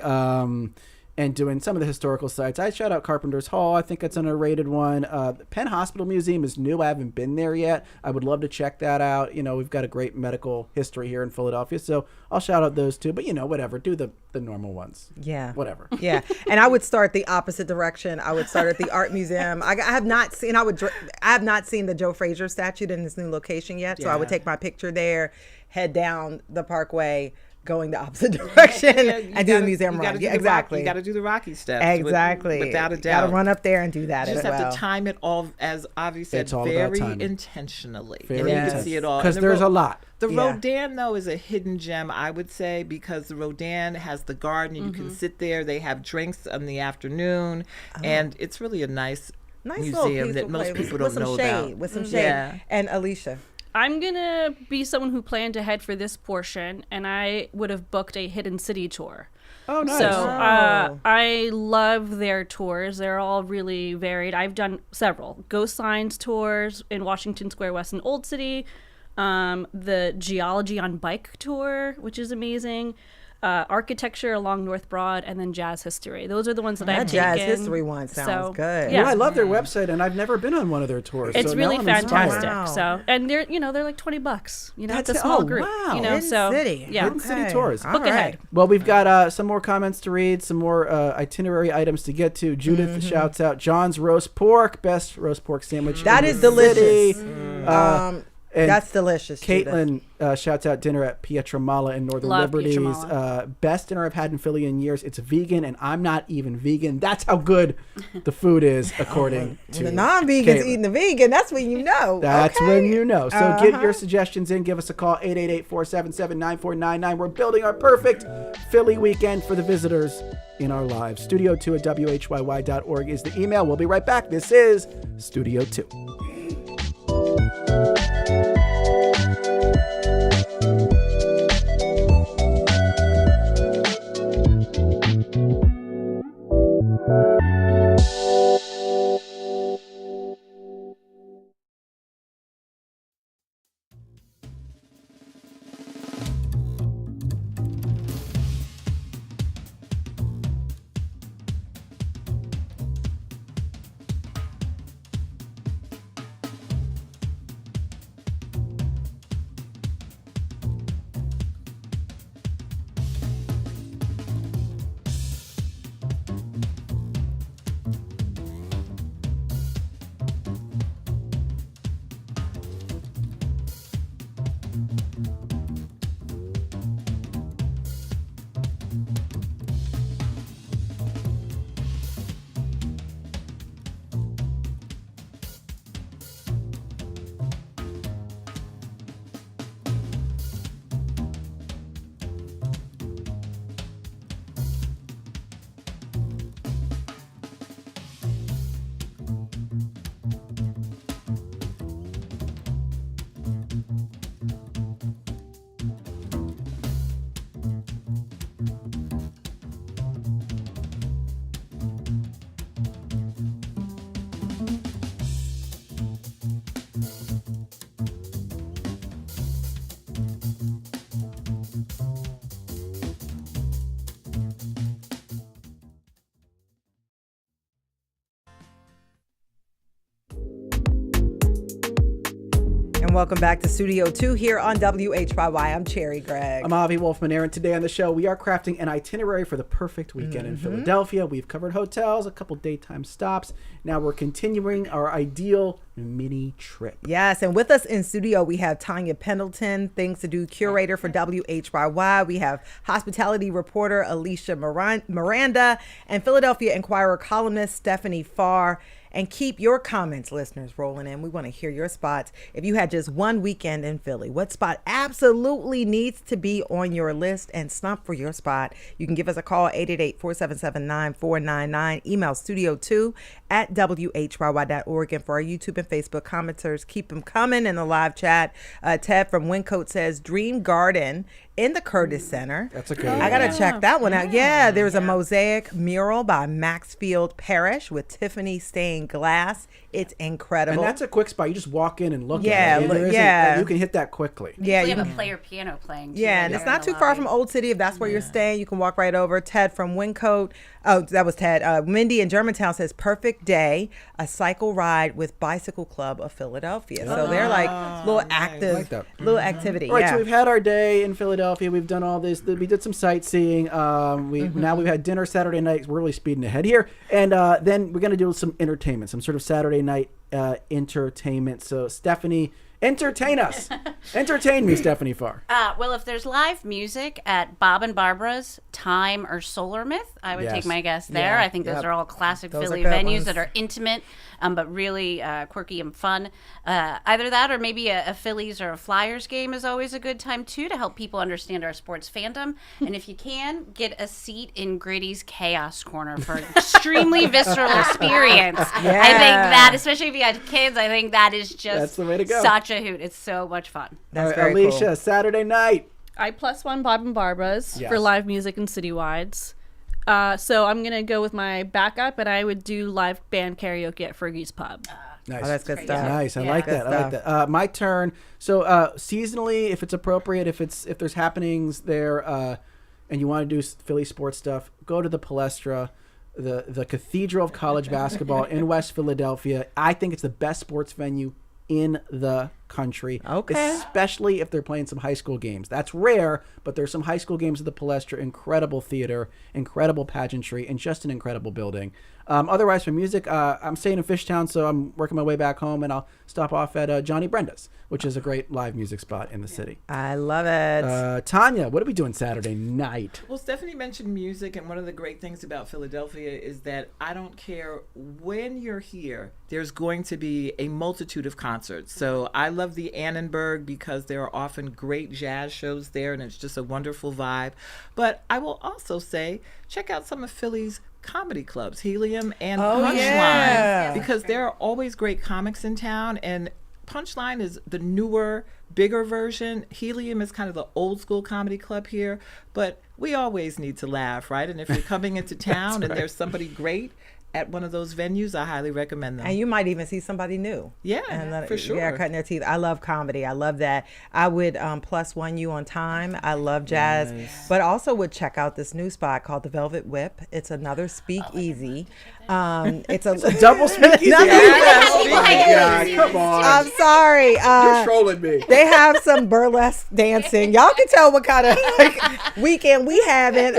and doing some of the historical sites. I shout out Carpenter's Hall. I think it's an underrated one. The Penn Hospital Museum is new. I haven't been there yet. I would love to check that out. We've got a great medical history here in Philadelphia, so I'll shout out those two. But whatever, do the normal ones. Yeah, whatever. Yeah, and I would start the opposite direction. I would start at the Art Museum. I have not seen. I have not seen the Joe Frazier statue in this new location yet. So I would take my picture there, head down the Parkway, going the opposite direction, and do the museum run. Exactly. You got to do the Rocky steps. Exactly. Without a doubt. Got to run up there and do that. You just have to time it all, as Avi said, very intentionally. And you can see it all. Because there's a lot. The Rodin, though, is a hidden gem, I would say, because the Rodin has the garden. You can sit there. They have drinks in the afternoon. And it's really a nice museum that most people don't know about. With some shade. Yeah. And Alicia? I'm going to be someone who planned ahead for this portion, and I would have booked a hidden city tour. Oh, nice. So I love their tours. They're all really varied. I've done several. Ghost Signs tours in Washington Square West and Old City. The Geology on Bike tour, which is amazing. Architecture along North Broad, and then jazz history. Those are the ones that I've taken. Jazz history one sounds good. Yeah, I love their website, and I've never been on one of their tours. It's so really fantastic. Wow. So, and they're like $20. That's it's a small group. Wow. Hidden City. Yeah, Hidden City tours. Book ahead. Well, we've got some more comments to read, some more itinerary items to get to. Judith shouts out John's roast pork, best roast pork sandwich. That is delicious. That's delicious. Caitlin shouts out dinner at Pietramala in Northern Liberties. Best dinner I've had in Philly in years. It's vegan, and I'm not even vegan. That's how good the food is, according to the non-vegans eating the vegan. That's when you know. That's when you know. So get your suggestions in. Give us a call, 888-477-9499. We're building our perfect Philly weekend for the visitors in our lives. Studio2 at WHYY.org is the email. We'll be right back. This is Studio 2. Welcome back to Studio 2 here on WHYY. I'm Cherry Gregg. I'm Avi Wolfman-Aaron. Today on the show, we are crafting an itinerary for the perfect weekend in Philadelphia. We've covered hotels, a couple daytime stops. Now we're continuing our ideal mini trip. Yes, and with us in studio, we have Tanya Pendleton, Things to Do curator for WHYY. We have hospitality reporter Alicia Miranda and Philadelphia Inquirer columnist Stephanie Farr. And keep your comments, listeners, rolling in. We want to hear your spots. If you had just one weekend in Philly, what spot absolutely needs to be on your list and stump for your spot? You can give us a call, 888-477-9499. Email studio2@whyy.org. And for our YouTube and Facebook commenters, keep them coming in the live chat. Ted from Wyncote says, Dream Garden in the Curtis Center. That's a good I got to check that one out. Yeah, there's a mosaic mural by Maxfield Parrish with Tiffany stained glass. It's incredible. And that's a quick spot. You just walk in and look Yeah, at it. yeah. You can hit that quickly. Yeah, We you have can. a player piano playing. Too, Yeah, and it's not too far from Old City. If that's where you're staying, you can walk right over. Ted from Wyncote. Oh, that was Ted. Mindy in Germantown says, perfect day, a cycle ride with Bicycle Club of Philadelphia. So they're like little active, like that. little activity. All right, yeah. so we've had our day in Philadelphia. We've done all this. We did some sightseeing. Now we've had dinner Saturday night. We're really speeding ahead here. And then we're going to do some entertainment, some sort of Saturday night entertainment. So, Stephanie, entertain us. Entertain me, Stephanie Farr. Well, if there's live music at Bob and Barbara's, Time, or Solar Myth, I would Yes. take my guess there. Yeah. I think those are all classic Those are Philly good venues ones. that are intimate, but really quirky and fun. Either that or maybe a Phillies or a Flyers game is always a good time, too, to help people understand our sports fandom. And if you can, get a seat in Grady's Chaos Corner for an extremely visceral experience. I think that, especially if you had kids, I think that is just That's the way to go. such a hoot. It's so much fun. That's All right, very Alicia, cool. Saturday night. I +1 Bob and Barbara's Yes. for live music and citywides. So I'm going to go with my backup, and I would do live band karaoke at Fergie's Pub. Nice. Oh, that's good stuff. Nice. I Yeah. like Good that. I like that. My turn. So seasonally, if it's appropriate, if there's happenings there, and you want to do Philly sports stuff, go to the Palestra, the Cathedral of College Basketball in West Philadelphia. I think it's the best sports venue in the country. Okay. Especially if they're playing some high school games. That's rare, but there's some high school games at the Palestra. Incredible theater, incredible pageantry, and just an incredible building. Otherwise, for music, I'm staying in Fishtown, so I'm working my way back home, and I'll stop off at Johnny Brenda's, which is a great live music spot in the city. I love it. Tanya, what are we doing Saturday night? Well, Stephanie mentioned music, and one of the great things about Philadelphia is that I don't care when you're here, there's going to be a multitude of concerts. So I love the Annenberg because there are often great jazz shows there, and it's just a wonderful vibe. But I will also say, check out some of Philly's comedy clubs, Helium and Punchline, yeah. because there are always great comics in town, and Punchline is the newer, bigger version. Helium is kind of the old school comedy club here, but we always need to laugh, right? And if you're coming into town and there's somebody great at one of those venues, I highly recommend them. And you might even see somebody new. Yeah, and for sure. Yeah, cutting their teeth. I love comedy. I love that. I would +1 you on Time. I love jazz, but also would check out this new spot called the Velvet Whip. It's another speakeasy. It's a Double speakeasy. Come on. I'm sorry. You're trolling me. They have some burlesque dancing. Y'all can tell what kind of weekend we having.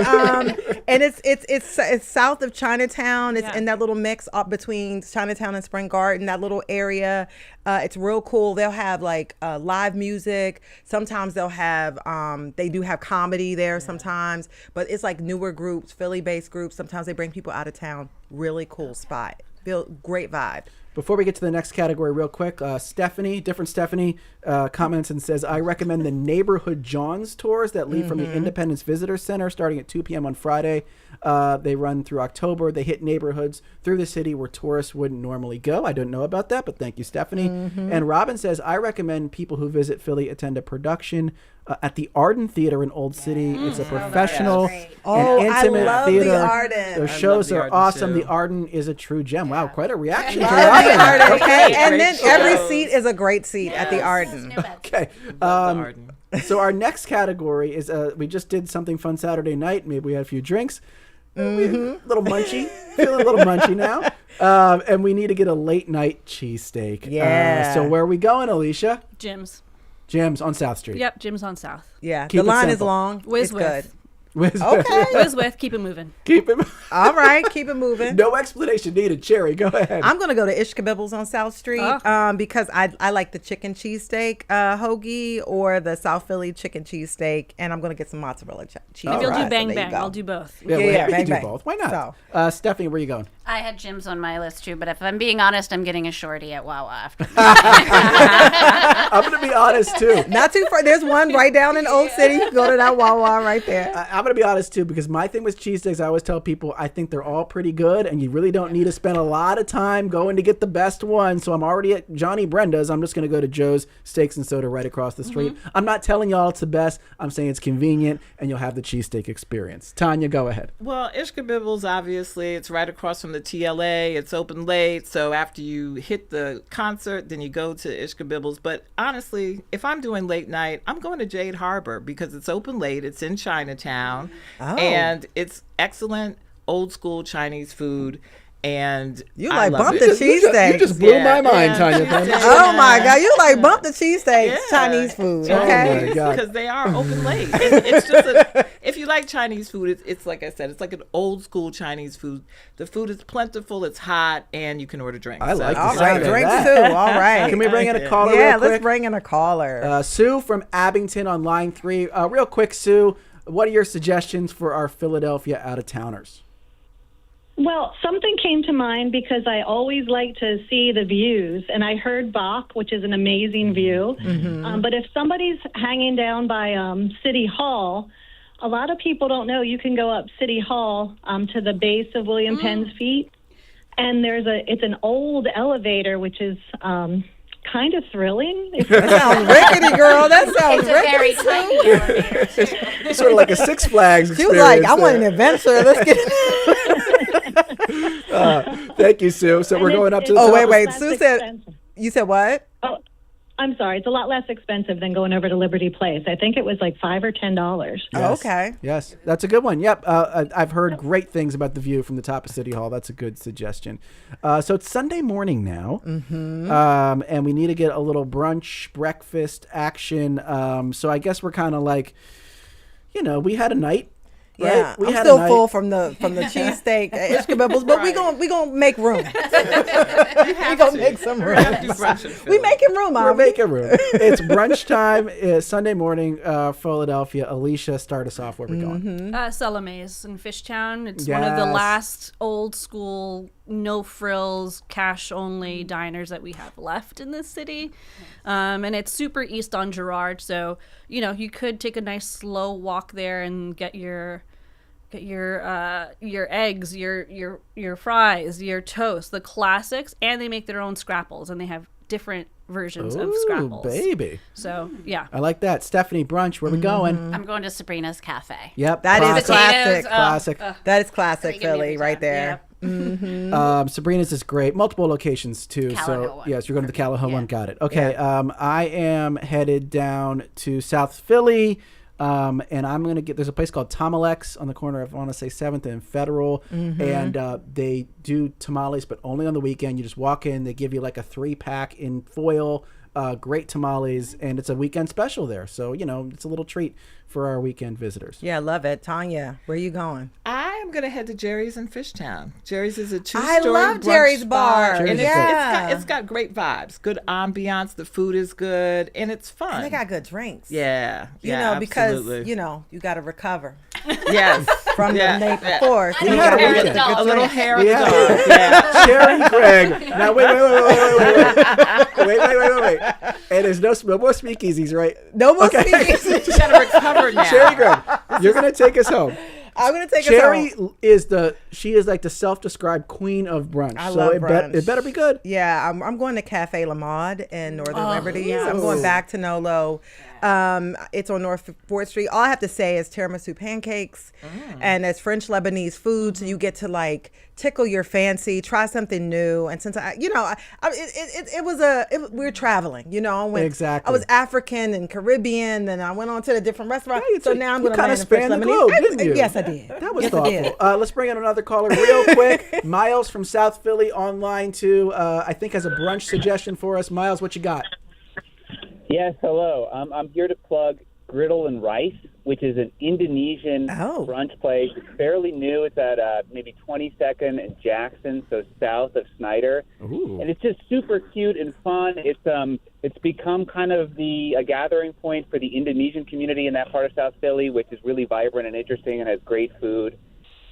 And it's south of Chinatown. It's in that little mix up between Chinatown and Spring Garden, that little area. It's real cool. They'll have like live music. Sometimes they'll have they do have comedy there sometimes, but it's like newer groups, Philly-based groups. Sometimes they bring people out of town. Really cool spot. Great vibe. Before we get to the next category real quick, Stephanie, different Stephanie, comments and says, I recommend the Neighborhood Johns tours that lead from the Independence Visitor Center starting at 2 p.m. on Friday. They run through October. They hit neighborhoods through the city where tourists wouldn't normally go. I don't know about that, but thank you, Stephanie. And Robin says, I recommend people who visit Philly attend a production at the Arden Theater in Old City. It's a professional and intimate I love theater. the Arden. Their shows the are Arden, awesome. too. The Arden is a true gem. Wow, quite a reaction to Love the Robin. Arden. Okay. And Great then shows. every seat is a great seat at the Arden. Okay. Love the Arden. So our next category is we just did something fun Saturday night. Maybe we had a few drinks. A little munchy. Feeling a little munchy now. And we need to get a late night cheesesteak. Yeah. So where are we going, Alicia? Jim's. Jim's on South Street. Yep, Jim's on South. Yeah. Keep the it line is simple. long. Whiz It's good. with. Okay. Whiz with, keep it moving. Keep it. All right, keep it moving. No explanation needed. Cherry, go ahead. I'm going to go to Ishkabibbles on South Street because I like the chicken cheesesteak hoagie or the South Philly chicken cheesesteak, and I'm going to get some mozzarella cheese. If you'll do So bang there you bang, go. I'll do both. Yeah, Yeah, we bang, can do bang. both. Why not? Stephanie, where are you going? I had Jim's on my list too, but if I'm being honest, I'm getting a shorty at Wawa after. I'm going to be honest, too. Not too far. There's one right down in Old City. You can go to that Wawa right there. I'm going to be honest, too, because my thing with cheesesteaks, I always tell people I think they're all pretty good, and you really don't need to spend a lot of time going to get the best one. So I'm already at Johnny Brenda's. I'm just going to go to Joe's Steaks and Soda right across the street. I'm not telling y'all it's the best. I'm saying it's convenient, and you'll have the cheesesteak experience. Tanya, go ahead. Well, Ishkabibbles, obviously, it's right across from the TLA. It's open late, so after you hit the concert, then you go to Ishkabibbles. But honestly, if I'm doing late night, I'm going to Jade Harbor because it's open late. It's in Chinatown, and it's excellent old school Chinese food. And You I like love bump it. the You cheesesteak. just blew my mind, Tanya. Oh my God, you like bump the cheesesteaks, Chinese food, okay? my God. Because they are open late. It's just if you like Chinese food, it's like I said, it's like an old school Chinese food. The food is plentiful, it's hot, and you can order drinks. I like All the right, sound of drinks that. too. All right. Can we bring in a caller Yeah, real quick? let's bring in a caller. Sue from Abington on line 3. Real quick, Sue, what are your suggestions for our Philadelphia out-of-towners? Well, something came to mind because I always like to see the views, and I heard Bach, which is an amazing view. But if somebody's hanging down by City Hall, a lot of people don't know you can go up City Hall to the base of William Penn's feet, and it's an old elevator, which is kind of thrilling. That sounds rickety, girl. That sounds It's a very rickety. tiny elevator. It's sort of like a Six Flags She was like, I experience want an there. adventure. Let's get it. Thank you, Sue. So we're going up to the Oh, top. wait. Less Sue said, expensive. you said what? Oh, I'm sorry. It's a lot less expensive than going over to Liberty Place. I think it was like $5 or $10. Oh, okay. Yes, that's a good one. Yep, I've heard great things about the view from the top of City Hall. That's a good suggestion. So it's Sunday morning now, and we need to get a little brunch, breakfast action. So I guess we're kind of like, we had a night. Right? Yeah, We I'm had still a night. full from the cheesesteak at Ishkabibbles, but we gonna make room. we gonna make some room. We making room, We're Avi. making room. It's brunch time. It's Sunday morning, Philadelphia. Alicia, start us off. Where we going? Salame's in Fishtown. It's one of the Yes. last old school, no frills, cash only diners that we have left in this city. And it's super east on Girard. So, you could take a nice slow walk there and get your eggs, your fries, your toast, the classics, and they make their own scrapples, and they have different versions of scrapples. Baby. So, yeah. I like that. Stephanie, brunch, where we going? I'm going to Sabrina's Cafe. Yep. That is classic. classic. Classic. That is classic Give me Philly every right time. there. Sabrina's is great. Multiple locations, too. Callaway So, one. yes, you're going to the Callaway one. Yeah. Got it. Okay. I am headed down to South Philly. And I'm going to there's a place called Tamalex on the corner of, I want to say, 7th and Federal. And they do tamales, but only on the weekend. You just walk in, they give you like a 3-pack in foil, great tamales, and it's a weekend special there. So, it's a little treat for our weekend visitors. Yeah, I love it. Tanya, where you going? I am going to head to Jerry's in Fishtown. Jerry's is a 2-story I love brunch Jerry's spot, bar. and Yeah. it's got great vibes, good ambiance. The food is good, and it's fun. And they got good drinks. yeah, Because, absolutely. you got to recover yes, from the night yeah. before. So We you had a gotta weekend. get A good little drinks. hair of the Yeah. dog. Yeah. Sharon Craig. Now, wait. And there's no more speakeasies, right? No more Okay. speakeasies. You gotta recover now. Sherry Craig, you're going to take us home. I'm going to take us Cherry home. she is like the self-described queen of brunch. I so love it brunch. better be good. Yeah, I'm going to Cafe La Mode in Northern Liberty. So I'm going back to Nolo. It's on North 4th Street. All I have to say is tiramisu pancakes, and it's French Lebanese food. So you get to like tickle your fancy, try something new. And since we were traveling. I went. Exactly. I was African and Caribbean, and I went on to a different restaurant. Yeah, so now I'm you going to kinda land in French spanned the Lebanese. globe, didn't you? Yes, I did. That was yes, I thoughtful. did. Let's bring in another caller real quick. Miles from South Philly online too. I think has a brunch suggestion for us. Miles, what you got? Yes, hello. I'm here to plug Griddle and Rice, which is an Indonesian brunch place. It's fairly new. It's at maybe 22nd and Jackson, so south of Snyder. Ooh. And it's just super cute and fun. It's become kind of a gathering point for the Indonesian community in that part of South Philly, which is really vibrant and interesting and has great food.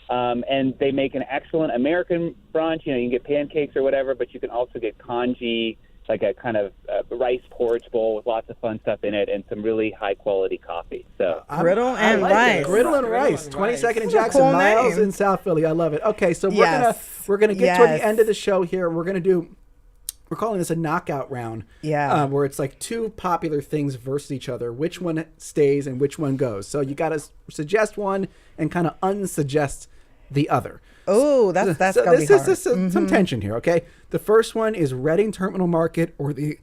And they make an excellent American brunch. You can get pancakes or whatever, but you can also get congee, like a kind of rice porridge bowl with lots of fun stuff in it and some really high-quality coffee. So Griddle and rice. Griddle and rice. 22nd and Jackson, cool miles name. in South Philly. I love it. Okay, so we're gonna get toward the end of the show here. We're calling this a knockout round. Yeah. Where it's like two popular things versus each other. Which one stays and which one goes? So you got to suggest one and kind of unsuggest the other. Oh, that's gonna be hard. This is some tension here. Okay, the first one is Reading Terminal Market or the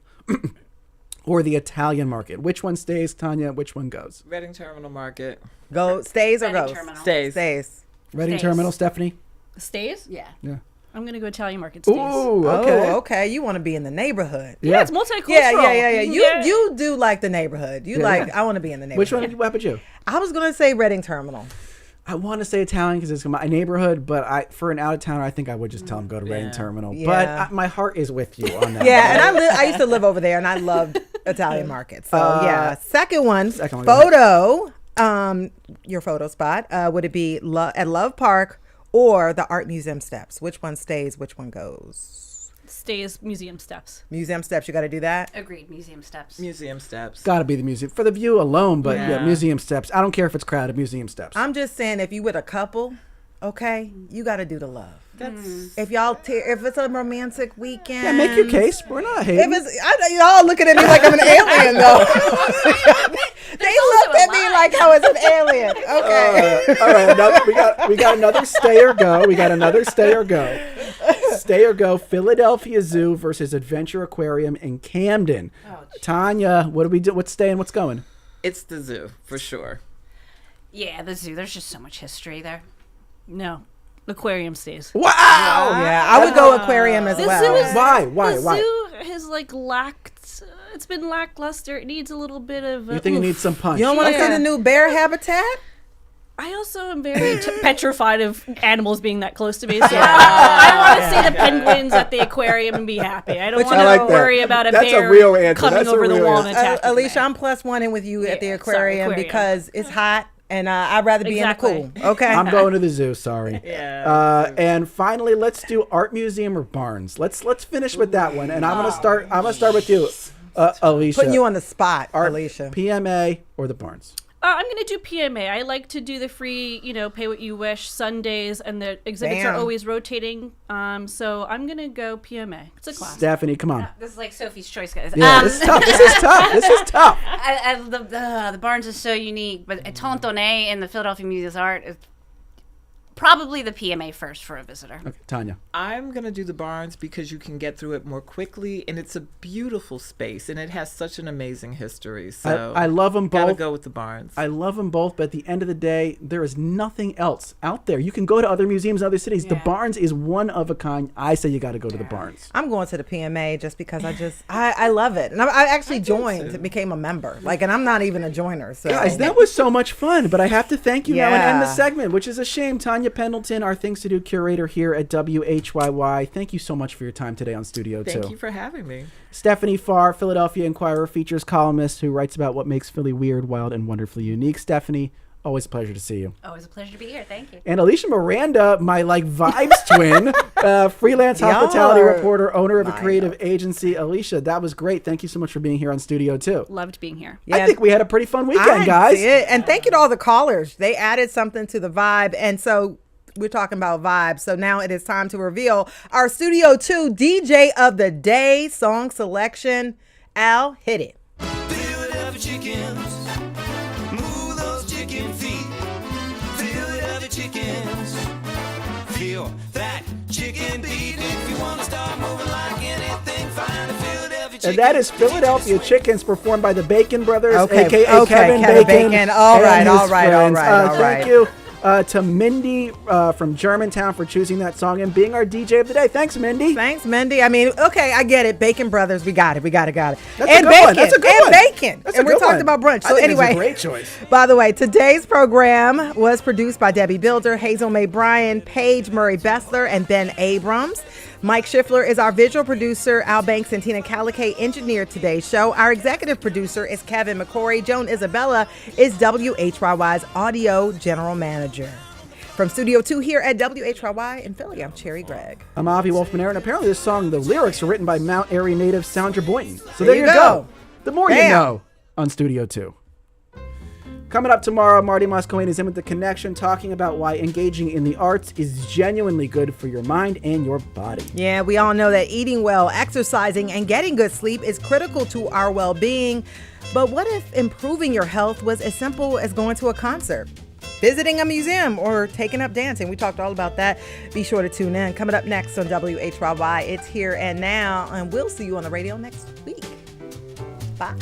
Italian Market. Which one stays, Tanya? Which one goes? Reading Terminal Market. Stays or Reading goes? Terminal. Stays. Reading Terminal, Stephanie. Stays? Yeah. I'm gonna go Italian market stays. Ooh, okay. Oh, okay. You want to be in the neighborhood. Yeah, it's multicultural. Yeah. You do like the neighborhood. I want to be in the neighborhood. Which one? What about you? I was gonna say Reading Terminal. I want to say Italian because it's my neighborhood, but for an out of towner, I think I would just tell him go to Reading Terminal. Yeah. But my heart is with you on that. Yeah, and I used to live over there, and I loved Italian market. So second one, one, photo. Your photo spot. Would it be at Love Park or the Art Museum steps? Which one stays? Which one goes? Stays museum steps. Museum steps. You got to do that. Agreed. Museum steps. Museum steps. Got to be the museum for the view alone, but museum steps. I don't care if it's crowded. Museum steps. I'm just saying, if you with a couple, okay, you got to do the love. That's If it's a romantic weekend, Yeah, make your case. We're not hating. Y'all looking at me like I'm an alien, though. They looked at me like I was an alien. Okay. All right, we got another stay or go. We got another stay or go. Stay or go. Philadelphia Zoo versus Adventure Aquarium in Camden. Tanya, what do we do? What's staying? What's going? It's the zoo for sure. Yeah, the zoo. There's just so much history there. No. Aquarium stays. Wow. Yeah, I would go aquarium as well. Why? The zoo has lacked. It's been lackluster. It needs a little bit of. You think it needs some punch? You don't want to see the new bear habitat? I also am very petrified of animals being that close to me. So I want to see the penguins at the aquarium and be happy. I don't want to worry about a bear real answer. coming over the wall and attacking Alicia, me. I'm +1 in with you at the aquarium because it's hot. And I'd rather be in the cool. Okay. I'm going to the zoo. Sorry. Yeah. And finally, let's do art museum or Barnes. Let's finish with that one. And I'm gonna start with you, Alicia. Putting you on the spot, Alicia. PMA or the Barnes? I'm going to do PMA. I like to do the free, pay what you wish Sundays, and the exhibits are always rotating. So I'm going to go PMA. It's a class. Stephanie, come on. This is like Sophie's Choice, guys. Yeah, this is tough. This is tough. The Barnes is so unique, but Tontone in the Philadelphia Museum of Art is probably the PMA first for a visitor. Okay, Tanya. I'm going to do the Barnes because you can get through it more quickly, and it's a beautiful space, and it has such an amazing history. So I love them both. Gotta go with the Barnes. I love them both, but at the end of the day, there is nothing else out there. You can go to other museums in other cities. The Barnes is one of a kind. I say you got to go to the Barnes. I'm going to the PMA just because I love it. And I actually joined and became a member. And I'm not even a joiner. So. Guys, that was so much fun, but I have to thank you now and end the segment, which is a shame. Tanya Pendleton, our Things to Do curator here at WHYY. Thank you so much for your time today on Studio 2. Thank you for having me. Stephanie Farr, Philadelphia Inquirer features columnist who writes about what makes Philly weird, wild, and wonderfully unique. Stephanie, always a pleasure to see you. Always a pleasure to be here. Thank you. And Alicia Miranda, my vibes twin, freelance hospitality reporter, owner of a creative agency. Alicia, that was great. Thank you so much for being here on Studio 2. Loved being here. Yeah, I think we had a pretty fun weekend, guys. And thank you to all the callers. They added something to the vibe. And so we're talking about vibes. So now it is time to reveal our Studio 2 DJ of the Day song selection. Al, hit it. Philadelphia chickens, move those chicken feet. Philadelphia chickens, feel that chicken beat. If you want to start moving like anything, find a Philadelphia chicken. And that is Philadelphia Chickens, performed by the Bacon Brothers, Okay, a.k.a. Kevin Bacon. All right. Thank you. to Mindy from Germantown for choosing that song and being our DJ of the day. Thanks, Mindy. Thanks, Mindy. I mean, okay, I get it. Bacon Brothers, we got it. That's and bacon. a good one. That's a good and one. bacon. That's and a we're good talking one. about brunch. So I think anyway, it's a great choice. By the way, today's program was produced by Debbie Builder, Hazel Mae Bryan, Paige Murray Bessler, and Ben Abrams. Mike Schiffler is our visual producer. Al Banks and Tina Calicay engineered today's show. Our executive producer is Kevin McCory. Joan Isabella is WHYY's audio general manager. From Studio 2 here at WHYY in Philly, I'm Cherry Gregg. I'm Avi Wolfman-Air, and apparently this song, the lyrics are written by Mount Airy native Sandra Boynton. So there you go. The more you know on Studio 2. Coming up tomorrow, Marty Moscoene is in with The Connection, talking about why engaging in the arts is genuinely good for your mind and your body. Yeah, we all know that eating well, exercising, and getting good sleep is critical to our well-being. But what if improving your health was as simple as going to a concert, visiting a museum, or taking up dancing? We talked all about that. Be sure to tune in. Coming up next on WHYY, it's Here and Now, and we'll see you on the radio next week. Bye.